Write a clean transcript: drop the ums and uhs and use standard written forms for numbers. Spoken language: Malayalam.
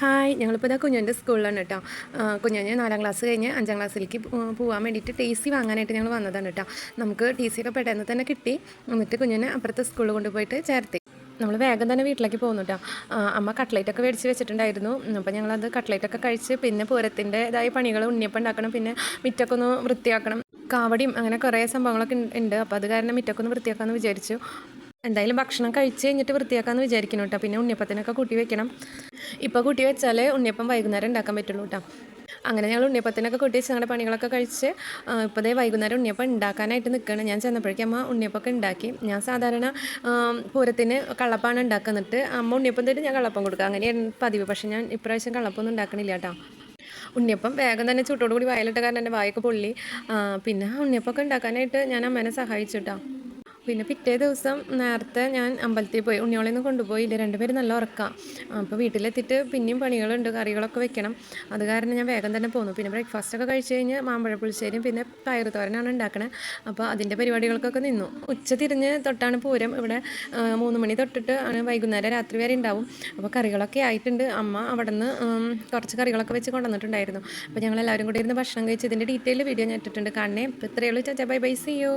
ഹായ് ഞങ്ങളിപ്പോൾ ഇതാ കുഞ്ഞുൻ്റെ സ്കൂളിലാണ് കേട്ടോ. കുഞ്ഞുഞ്ഞ് 4ാം ക്ലാസ് കഴിഞ്ഞ് 5ാം ക്ലാസ്സിലേക്ക് പോകാൻ വേണ്ടിയിട്ട് ടി സി വാങ്ങാനായിട്ട് ഞങ്ങൾ വന്നതാണ് കേട്ടോ. നമുക്ക് ടി സി ഒക്കെ പെട്ടെന്ന് തന്നെ കിട്ടി. എന്നിട്ട് കുഞ്ഞിനെ അപ്പുറത്തെ സ്കൂളിൽ കൊണ്ടുപോയിട്ട് ചേർത്തി. നമ്മൾ വേഗം തന്നെ വീട്ടിലേക്ക് പോകുന്നു കേട്ടോ. അമ്മ കട്ട്ലേറ്റൊക്കെ മേടിച്ച് വെച്ചിട്ടുണ്ടായിരുന്നു. അപ്പോൾ ഞങ്ങളത് കട്ട്ലേറ്റൊക്കെ കഴിച്ച് പിന്നെ പൂരത്തിൻ്റെതായ പണികൾ ഉണ്ണിയപ്പം ഉണ്ടാക്കണം, പിന്നെ മിറ്റൊക്കെ ഒന്ന് വൃത്തിയാക്കണം, കാവടിയും അങ്ങനെ കുറേ സംഭവങ്ങളൊക്കെ ഉണ്ട്. അപ്പോൾ അത് കാരണം മിറ്റൊക്കെ ഒന്ന് വൃത്തിയാക്കാമെന്ന് വിചാരിച്ചു. എന്തായാലും ഭക്ഷണം കഴിച്ച് കഴിഞ്ഞിട്ട് വൃത്തിയാക്കാമെന്ന് വിചാരിക്കണം കേട്ടോ. പിന്നെ ഉണ്ണിയപ്പത്തിനൊക്കെ കൂട്ടി വെക്കണം. ഇപ്പോൾ കൂട്ടി വെച്ചാൽ ഉണ്ണിയപ്പം വൈകുന്നേരം ഉണ്ടാക്കാൻ പറ്റുള്ളൂ കേട്ടോ. അങ്ങനെ ഞങ്ങൾ ഉണ്ണിയപ്പത്തിനൊക്കെ കൂട്ടി വെച്ച് ഞങ്ങളുടെ പണികളൊക്കെ കഴിച്ച് ഇപ്പോൾ ദേ വൈകുന്നേരം ഉണ്ണിയപ്പം ഉണ്ടാക്കാനായിട്ട് നിൽക്കുകയാണ്. ഞാൻ ചെന്നപ്പോഴേക്കും അമ്മ ഉണ്ണിയപ്പമൊക്കെ ഉണ്ടാക്കി. ഞാൻ സാധാരണ പൂരത്തിന് കള്ളപ്പാണ് ഉണ്ടാക്കുക, എന്നിട്ട് അമ്മ ഉണ്ണിയപ്പം തരും, ഞാൻ കള്ളപ്പം കൊടുക്കുക, അങ്ങനെയാണ് പതിവ്. പക്ഷേ ഞാൻ ഇപ്രാവശ്യം കള്ളപ്പൊന്നും ഉണ്ടാക്കണില്ല കേട്ടോ. ഉണ്ണിയപ്പം വേഗം തന്നെ ചൂട്ടോടുകൂടി വയലിട്ട കാരണം എൻ്റെ വായൊക്കെ പൊള്ളി. പിന്നെ ഉണ്ണിയപ്പമൊക്കെ ഉണ്ടാക്കാനായിട്ട് ഞാൻ അമ്മേനെ സഹായിച്ചു കേട്ടോ. പിന്നെ പിറ്റേ ദിവസം നേരത്തെ ഞാൻ അമ്പലത്തിൽ പോയി. ഉണ്ണിയോളെയൊന്നും കൊണ്ടുപോയില്ല, രണ്ടുപേരും നല്ല ഉറക്കാം. അപ്പോൾ വീട്ടിലെത്തിയിട്ട് പിന്നെയും പണികളുണ്ട്, കറികളൊക്കെ വെക്കണം. അത് കാരണം ഞാൻ വേഗം തന്നെ പോന്നു. പിന്നെ ബ്രേക്ക്ഫാസ്റ്റൊക്കെ കഴിച്ച് കഴിഞ്ഞ് മാമ്പഴ പുളിശ്ശേരിയും പിന്നെ പയറ് തോരനാണ് ഉണ്ടാക്കണത്. അപ്പോൾ അതിൻ്റെ പരിപാടികൾക്കൊക്കെ നിന്നു. ഉച്ച തിരിഞ്ഞ് തൊട്ടാണ് പൂരം. ഇവിടെ 3 മണി തൊട്ടിട്ട് ആണ് വൈകുന്നേരം രാത്രി വരെ ഉണ്ടാവും. അപ്പോൾ കറികളൊക്കെ ആയിട്ടുണ്ട്. അമ്മ അവിടെ നിന്ന് കുറച്ച് കറികളൊക്കെ വെച്ച് കൊണ്ടുവന്നിട്ടുണ്ടായിരുന്നു. അപ്പോൾ ഞങ്ങളെല്ലാവരും കൂടി ഇരുന്ന് ഭക്ഷണം കഴിച്ച് ഇതിൻ്റെ ഡീറ്റെയിൽ വീഡിയോ ഞാൻ ഇട്ടിട്ടുണ്ട്. കാണണേ. ഇപ്പോൾ ഇത്രയേ ഉള്ളൂ. ചാച്ചാ, ബൈ ബൈ, സീ യു.